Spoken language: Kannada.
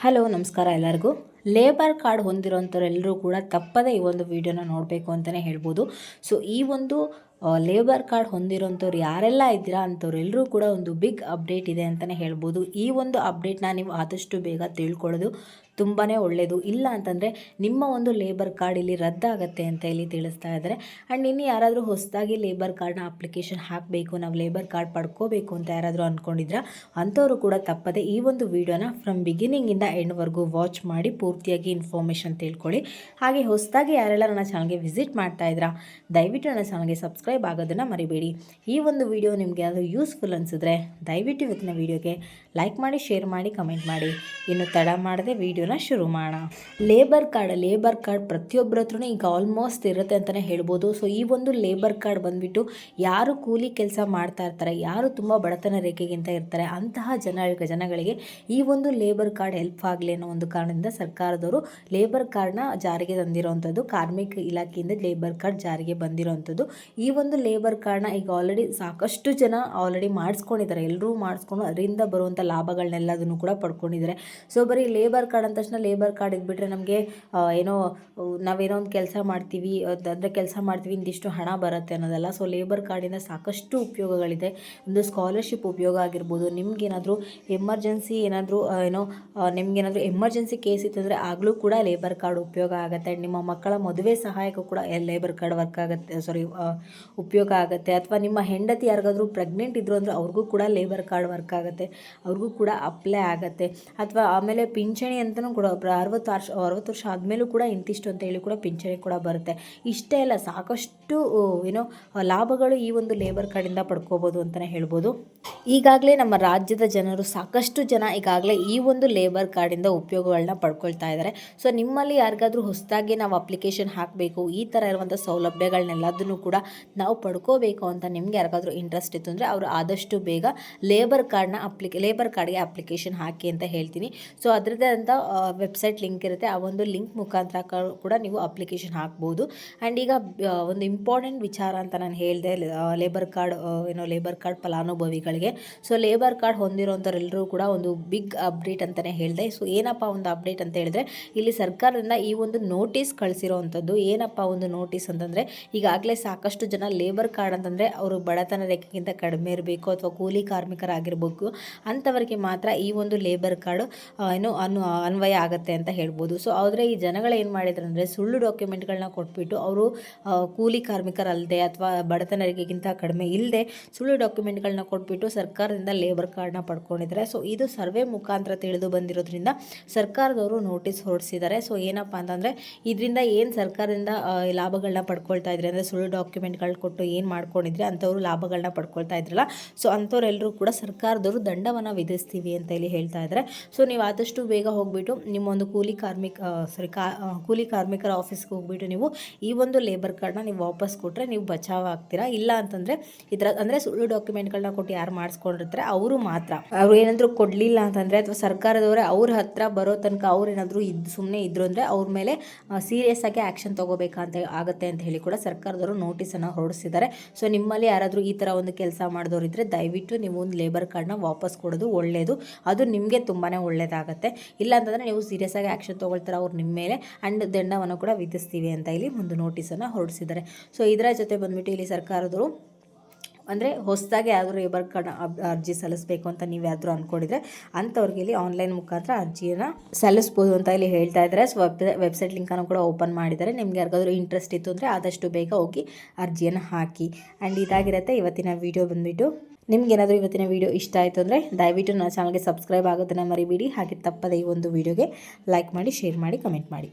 ಹಲೋ ನಮಸ್ಕಾರ ಎಲ್ಲರಿಗೂ. ಲೇಬರ್ ಕಾರ್ಡ್ ಹೊಂದಿರೋಂಥವ್ರೆಲ್ಲರೂ ಕೂಡ ತಪ್ಪದೇ ಈ ಒಂದು ವಿಡಿಯೋನ ನೋಡಬೇಕು ಅಂತಲೇ ಹೇಳ್ಬೋದು. ಸೊ ಈ ಒಂದು ಲೇಬರ್ ಕಾರ್ಡ್ ಹೊಂದಿರೋಂಥವ್ರು ಯಾರೆಲ್ಲ ಇದ್ದೀರಾ ಅಂಥವ್ರೆಲ್ಲರೂ ಕೂಡ ಒಂದು ಬಿಗ್ ಅಪ್ಡೇಟ್ ಇದೆ ಅಂತಲೇ ಹೇಳ್ಬೋದು. ಈ ಒಂದು ಅಪ್ಡೇಟ್ನ ನೀವು ಆದಷ್ಟು ಬೇಗ ತಿಳ್ಕೊಳ್ಳೋದು ತುಂಬಾ ಒಳ್ಳೆಯದು. ಇಲ್ಲ ಅಂತಂದರೆ ನಿಮ್ಮ ಒಂದು ಲೇಬರ್ ಕಾರ್ಡ್ ಇಲ್ಲಿ ರದ್ದಾಗತ್ತೆ ಅಂತ ಇಲ್ಲಿ ತಿಳಿಸ್ತಾ ಇದ್ದಾರೆ. ಆ್ಯಂಡ್ ಇನ್ನು ಯಾರಾದರೂ ಹೊಸದಾಗಿ ಲೇಬರ್ ಕಾರ್ಡ್ನ ಅಪ್ಲಿಕೇಶನ್ ಹಾಕಬೇಕು, ನಾವು ಲೇಬರ್ ಕಾರ್ಡ್ ಪಡ್ಕೋಬೇಕು ಅಂತ ಯಾರಾದರೂ ಅಂದ್ಕೊಂಡಿದ್ರೆ ಅಂಥವರು ಕೂಡ ತಪ್ಪದೆ ಈ ಒಂದು ವಿಡಿಯೋನ ಫ್ರಮ್ ಬಿಗಿನಿಂಗಿಂದ ಎಂಡ್ವರೆಗೂ ವಾಚ್ ಮಾಡಿ ಪೂರ್ತಿಯಾಗಿ ಇನ್ಫಾರ್ಮೇಷನ್ ತಿಳ್ಕೊಳ್ಳಿ. ಹಾಗೆ ಹೊಸದಾಗಿ ಯಾರೆಲ್ಲ ನನ್ನ ಚಾನಲ್ಗೆ ವಿಸಿಟ್ ಮಾಡ್ತಾ ಇದ್ದೀರಾ ದಯವಿಟ್ಟು ನನ್ನ ಚಾನಲ್ಗೆ ಸಬ್ಸ್ಕ್ರೈಬ್ ಆಗೋದನ್ನು ಮರಿಬೇಡಿ. ಈ ಒಂದು ವಿಡಿಯೋ ನಿಮಗೆ ಯಾವುದು ಯೂಸ್ಫುಲ್ ಅನಿಸಿದ್ರೆ ದಯವಿಟ್ಟು ಇವತ್ತಿನ ವಿಡಿಯೋಗೆ ಲೈಕ್ ಮಾಡಿ, ಶೇರ್ ಮಾಡಿ, ಕಮೆಂಟ್ ಮಾಡಿ. ಇನ್ನು ತಡ ಮಾಡದೆ ವಿಡಿಯೋನ ಶುರು ಮಾಡೋಣ. ಲೇಬರ್ ಕಾರ್ಡ್ ಪ್ರತಿಯೊಬ್ಬರ ಹತ್ರನೂ ಈಗ ಆಲ್ಮೋಸ್ಟ್ ಇರುತ್ತೆ ಅಂತಲೇ ಹೇಳ್ಬೋದು. ಸೊ ಈ ಒಂದು ಲೇಬರ್ ಕಾರ್ಡ್ ಬಂದುಬಿಟ್ಟು ಯಾರು ಕೂಲಿ ಕೆಲಸ ಮಾಡ್ತಾ ಇರ್ತಾರೆ, ಯಾರು ತುಂಬ ಬಡತನ ರೇಖೆಗಿಂತ ಇರ್ತಾರೆ ಅಂತಹ ಜನಗಳಿಗೆ ಈ ಒಂದು ಲೇಬರ್ ಕಾರ್ಡ್ ಹೆಲ್ಪ್ ಆಗಲಿ ಅನ್ನೋ ಒಂದು ಕಾರಣದಿಂದ ಸರ್ಕಾರದವರು ಲೇಬರ್ ಕಾರ್ಡ್ನ ಜಾರಿಗೆ ತಂದಿರೋವಂಥದ್ದು. ಕಾರ್ಮಿಕ ಇಲಾಖೆಯಿಂದ ಲೇಬರ್ ಕಾರ್ಡ್ ಜಾರಿಗೆ ಬಂದಿರೋವಂಥದ್ದು. ಈ ಒಂದು ಲೇಬರ್ ಕಾರ್ಡ್ನ ಈಗ ಆಲ್ರೆಡಿ ಸಾಕಷ್ಟು ಜನ ಆಲ್ರೆಡಿ ಮಾಡಿಸ್ಕೊಂಡಿದ್ದಾರೆ. ಎಲ್ಲರೂ ಮಾಡಿಸ್ಕೊಂಡು ಅದರಿಂದ ಬರುವಂಥ ಲಾಭಗಳನ್ನೆಲ್ಲದನ್ನು ಕೂಡ ಪಡ್ಕೊಂಡಿದ್ದಾರೆ. ಸೊ ಬರೀ ಲೇಬರ್ ಕಾರ್ಡ್ ಅಂದ ತಕ್ಷಣ ಲೇಬರ್ ಕಾರ್ಡ್ ಇದ್ಬಿಟ್ರೆ ನಮಗೆ ನಾವೇನೋ ಒಂದು ಕೆಲಸ ಮಾಡ್ತೀವಿ ಅಂದರೆ ಕೆಲಸ ಮಾಡ್ತೀವಿ ಇಂದಿಷ್ಟು ಹಣ ಬರುತ್ತೆ ಅನ್ನೋದಲ್ಲ. ಸೊ ಲೇಬರ್ ಕಾರ್ಡಿಂದ ಸಾಕಷ್ಟು ಉಪಯೋಗಗಳಿದೆ. ಒಂದು ಸ್ಕಾಲರ್ಶಿಪ್ ಉಪಯೋಗ ಆಗಿರ್ಬೋದು, ನಿಮ್ಗೇನಾದರೂ ಎಮರ್ಜೆನ್ಸಿ ನಿಮ್ಗೇನಾದರೂ ಎಮರ್ಜೆನ್ಸಿ ಕೇಸ್ ಇತ್ತಂದರೆ ಆಗಲೂ ಕೂಡ ಲೇಬರ್ ಕಾರ್ಡ್ ಉಪಯೋಗ ಆಗುತ್ತೆ. ನಿಮ್ಮ ಮಕ್ಕಳ ಮದುವೆ ಸಹಾಯಕ್ಕೂ ಕೂಡ ಲೇಬರ್ ಕಾರ್ಡ್ ಉಪಯೋಗ ಆಗುತ್ತೆ. ಅಥವಾ ನಿಮ್ಮ ಹೆಂಡತಿ ಯಾರಿಗಾದರೂ ಪ್ರೆಗ್ನೆಂಟ್ ಇದ್ರು ಅಂದರೆ ಅವ್ರಿಗೂ ಕೂಡ ಲೇಬರ್ ಕಾರ್ಡ್ ವರ್ಕ್ ಆಗುತ್ತೆ, ಅವ್ರಿಗೂ ಕೂಡ ಅಪ್ಲೈ ಆಗುತ್ತೆ. ಅಥವಾ ಆಮೇಲೆ ಪಿಂಚಣಿ ಅಂತಲೂ ಕೂಡ 60 ವರ್ಷ ಆದಮೇಲೂ ಕೂಡ ಇಂತಿಷ್ಟು ಅಂತ ಹೇಳಿ ಕೂಡ ಪಿಂಚಣಿ ಕೂಡ ಬರುತ್ತೆ. ಇಷ್ಟೇ ಅಲ್ಲ, ಸಾಕಷ್ಟು ಲಾಭಗಳು ಈ ಒಂದು ಲೇಬರ್ ಕಾರ್ಡಿಂದ ಪಡ್ಕೋಬೋದು ಅಂತಲೇ ಹೇಳ್ಬೋದು. ಈಗಾಗಲೇ ನಮ್ಮ ರಾಜ್ಯದ ಜನರು ಸಾಕಷ್ಟು ಜನ ಈಗಾಗಲೇ ಈ ಒಂದು ಲೇಬರ್ ಕಾರ್ಡಿಂದ ಉಪಯೋಗಗಳನ್ನ ಪಡ್ಕೊಳ್ತಾ ಇದ್ದಾರೆ. ಸೊ ನಿಮ್ಮಲ್ಲಿ ಯಾರಿಗಾದರೂ ಹೊಸದಾಗಿ ನಾವು ಅಪ್ಲಿಕೇಶನ್ ಹಾಕಬೇಕು, ಈ ಥರ ಇರುವಂಥ ಸೌಲಭ್ಯಗಳನ್ನೆಲ್ಲದನ್ನು ಕೂಡ ನಾವು ಪಡ್ಕೋಬೇಕು ಅಂತ ನಿಮ್ಗೆ ಯಾರಿಗಾದರೂ ಇಂಟ್ರೆಸ್ಟ್ ಇತ್ತು ಅಂದರೆ ಅವರು ಆದಷ್ಟು ಬೇಗ ಲೇಬರ್ ಕಾರ್ಡ್ಗೆ ಅಪ್ಲಿಕೇಶನ್ ಹಾಕಿ ಅಂತ ಹೇಳ್ತೀನಿ. ಸೊ ಅದರದ್ದೇ ಅಂತ ವೆಬ್ಸೈಟ್ ಲಿಂಕ್ ಇರುತ್ತೆ. ಆ ಒಂದು ಲಿಂಕ್ ಮುಖಾಂತರ ಕೂಡ ನೀವು ಅಪ್ಲಿಕೇಶನ್ ಹಾಕ್ಬೋದು. ಆ್ಯಂಡ್ ಈಗ ಒಂದು ಇಂಪಾರ್ಟೆಂಟ್ ವಿಚಾರ ಅಂತ ನಾನು ಹೇಳಿದೆ, ಲೇಬರ್ ಕಾರ್ಡ್ ಫಲಾನುಭವಿಗಳಿಗೆ. ಸೊ ಲೇಬರ್ ಕಾರ್ಡ್ ಹೊಂದಿರೋಂಥವ್ರೆಲ್ಲರೂ ಕೂಡ ಒಂದು ಬಿಗ್ ಅಪ್ಡೇಟ್ ಅಂತಲೇ ಹೇಳಿದೆ. ಸೊ ಏನಪ್ಪ ಒಂದು ಅಪ್ಡೇಟ್ ಅಂತ ಹೇಳಿದ್ರೆ, ಇಲ್ಲಿ ಸರ್ಕಾರದಿಂದ ಈ ಒಂದು ನೋಟಿಸ್ ಕಳಿಸಿರೋವಂಥದ್ದು. ಏನಪ್ಪ ಒಂದು ನೋಟಿಸ್ ಅಂತಂದರೆ, ಈಗಾಗಲೇ ಸಾಕಷ್ಟು ಜನ ಲೇಬರ್ ಕಾರ್ಡ್ ಅಂತಂದರೆ ಅವರು ಬಡತನ ರೇಖೆಗಿಂತ ಕಡಿಮೆ ಇರಬೇಕು ಅಥವಾ ಕೂಲಿ ಕಾರ್ಮಿಕರಾಗಿರ್ಬೇಕು ಅಂಥವರಿಗೆ ಮಾತ್ರ ಈ ಒಂದು ಲೇಬರ್ ಕಾರ್ಡ್ ಅನ್ವಯ ಆಗುತ್ತೆ ಅಂತ ಹೇಳ್ಬೋದು. ಸೊ ಆದರೆ ಈ ಜನಗಳು ಏನು ಮಾಡಿದ್ರು ಅಂದರೆ ಸುಳ್ಳು ಡಾಕ್ಯುಮೆಂಟ್ಗಳನ್ನ ಕೊಟ್ಬಿಟ್ಟು ಅವರು ಕೂಲಿ ಕಾರ್ಮಿಕರಲ್ಲದೆ ಅಥವಾ ಬಡತನ ರೇಖೆಗಿಂತ ಕಡಿಮೆ ಇಲ್ಲದೆ ಸುಳ್ಳು ಡಾಕ್ಯುಮೆಂಟ್ಗಳನ್ನ ಕೊಟ್ಬಿಟ್ಟು ಸರ್ಕಾರದಿಂದ ಲೇಬರ್ ಕಾರ್ಡ್ನ ಪಡ್ಕೊಂಡಿದ್ದಾರೆ. ಸೊ ಇದು ಸರ್ವೆ ಮುಖಾಂತರ ತಿಳಿದು ಬಂದಿರೋದ್ರಿಂದ ಸರ್ಕಾರದವರು ನೋಟಿಸ್ ಹೊರಡಿಸಿದ್ದಾರೆ. ಸೊ ಏನಪ್ಪ ಅಂತಂದರೆ ಇದರಿಂದ ಏನು ಸರ್ಕಾರದಿಂದ ಲಾಭಗಳನ್ನ ಪಡ್ಕೊಳ್ತಾ ಇದ್ರೆ ಅಂದರೆ ಸುಳ್ಳು ಡಾಕ್ಯುಮೆಂಟ್ಗಳು ಕೊಟ್ಟು ಏನು ಮಾಡ್ಕೊಂಡಿದ್ರೆ ಅಂಥವ್ರು ಲಾಭಗಳನ್ನ ಪಡ್ಕೊಳ್ತಾ ಇದ್ರಲ್ಲ, ಸೊ ಅಂಥವ್ರೆಲ್ಲರೂ ಕೂಡ ಸರ್ಕಾರದವರು ದಂಡವನ್ನು ವಿಧಿಸ್ತೀವಿ ಅಂತ ಇಲ್ಲಿ ಹೇಳ್ತಾ ಇದ್ದಾರೆ. ಸೊ ನೀವು ಆದಷ್ಟು ಬೇಗ ಹೋಗ್ಬಿಟ್ಟು ನಿಮ್ಮ ಒಂದು ಕೂಲಿ ಕಾರ್ಮಿಕರ ಆಫೀಸ್ಗೆ ಹೋಗ್ಬಿಟ್ಟು ನೀವು ಈ ಒಂದು ಲೇಬರ್ ಕಾರ್ಡ್ನ ನೀವು ವಾಪಸ್ ಕೊಟ್ಟರೆ ನೀವು ಬಚಾವ್ ಆಗ್ತೀರಾ. ಇಲ್ಲ ಅಂತಂದರೆ ಅಂದರೆ ಸುಳ್ಳು ಡಾಕ್ಯುಮೆಂಟ್ಗಳನ್ನ ಕೊಟ್ಟು ಯಾರು ಮಾಡಿಸ್ಕೊಂಡಿರ್ತಾರೆ ಅವರು ಮಾತ್ರ. ಅವ್ರು ಏನಾದರೂ ಕೊಡಲಿಲ್ಲ ಅಂತಂದರೆ ಅಥವಾ ಸರ್ಕಾರದವರೇ ಅವ್ರ ಹತ್ರ ಬರೋ ತನಕ ಅವ್ರು ಏನಾದರೂ ಸುಮ್ಮನೆ ಇದ್ರು ಅಂದರೆ ಅವ್ರ ಮೇಲೆ ಸೀರಿಯಸ್ ಆಗಿ ಆ್ಯಕ್ಷನ್ ತೊಗೋಬೇಕಂತ ಆಗುತ್ತೆ ಅಂತ ಹೇಳಿ ಕೂಡ ಸರ್ಕಾರದವರು ನೋಟಿಸನ್ನು ಹೊರಡಿಸಿದ್ದಾರೆ. ಸೊ ನಿಮ್ಮಲ್ಲಿ ಯಾರಾದರೂ ಈ ಥರ ಒಂದು ಕೆಲಸ ಮಾಡಿದವರು ಇದ್ದರೆ ದಯವಿಟ್ಟು ನೀವು ಒಂದು ಲೇಬರ್ ಕಾರ್ಡ್ನ ವಾಪಸ್ ಕೊಡೋದು ಒಳ್ಳೆಯದು. ಅದು ನಿಮಗೆ ತುಂಬಾ ಒಳ್ಳೆಯದಾಗುತ್ತೆ. ಇಲ್ಲ ಅಂತಂದರೆ ನೀವು ಸೀರಿಯಸ್ ಆಗಿ ಆ್ಯಕ್ಷನ್ ತೊಗೊಳ್ತಾರೆ ಅವ್ರು ನಿಮ್ಮ ಮೇಲೆ, ಆ್ಯಂಡ್ ದಂಡವನ್ನು ಕೂಡ ವಿಧಿಸ್ತೀವಿ ಅಂತ ಇಲ್ಲಿ ಒಂದು ನೋಟಿಸನ್ನು ಹೊರಡಿಸಿದ್ದಾರೆ. ಸೊ ಇದರ ಜೊತೆ ಬಂದುಬಿಟ್ಟು ಇಲ್ಲಿ ಸರ್ಕಾರದವರು ಅಂದರೆ ಹೊಸದಾಗಿ ಯಾವ್ದಾದ್ರು ಲೇಬರ್ ಕಾರ್ಡ್ ಅರ್ಜಿ ಸಲ್ಲಿಸಬೇಕು ಅಂತ ನೀವು ಯಾವ್ದಾದ್ರು ಅಂದ್ಕೊಂಡಿದ್ರೆ ಅಂಥವ್ರಿಗೆ ಇಲ್ಲಿ ಆನ್ಲೈನ್ ಮುಖಾಂತರ ಅರ್ಜಿಯನ್ನು ಸಲ್ಲಿಸ್ಬೋದು ಅಂತ ಇಲ್ಲಿ ಹೇಳ್ತಾ ಇದ್ದಾರೆ. ಸೊ ವೆಬ್ಸೈಟ್ ಲಿಂಕನ್ನು ಕೂಡ ಓಪನ್ ಮಾಡಿದ್ದಾರೆ. ನಿಮ್ಗೆ ಯಾರಿಗಾದ್ರೂ ಇಂಟ್ರೆಸ್ಟ್ ಇತ್ತು ಅಂದರೆ ಆದಷ್ಟು ಬೇಗ ಹೋಗಿ ಅರ್ಜಿಯನ್ನು ಹಾಕಿ. ಆ್ಯಂಡ್ ಇದಾಗಿರುತ್ತೆ ಇವತ್ತಿನ ವಿಡಿಯೋ ಬಂದುಬಿಟ್ಟು. ನಿಮ್ಗೇನಾದರೂ ಇವತ್ತಿನ ವಿಡಿಯೋ ಇಷ್ಟ ಆಯಿತು ಅಂದರೆ ದಯವಿಟ್ಟು ನನ್ನ ಚಾನಲ್ಗೆ ಸಬ್ಸ್ಕ್ರೈಬ್ ಆಗೋದನ್ನು ಮರಿಬೇಡಿ. ಹಾಗೆ ತಪ್ಪದೆ ಈ ಒಂದು ವಿಡಿಯೋಗೆ ಲೈಕ್ ಮಾಡಿ, ಶೇರ್ ಮಾಡಿ, ಕಮೆಂಟ್ ಮಾಡಿ.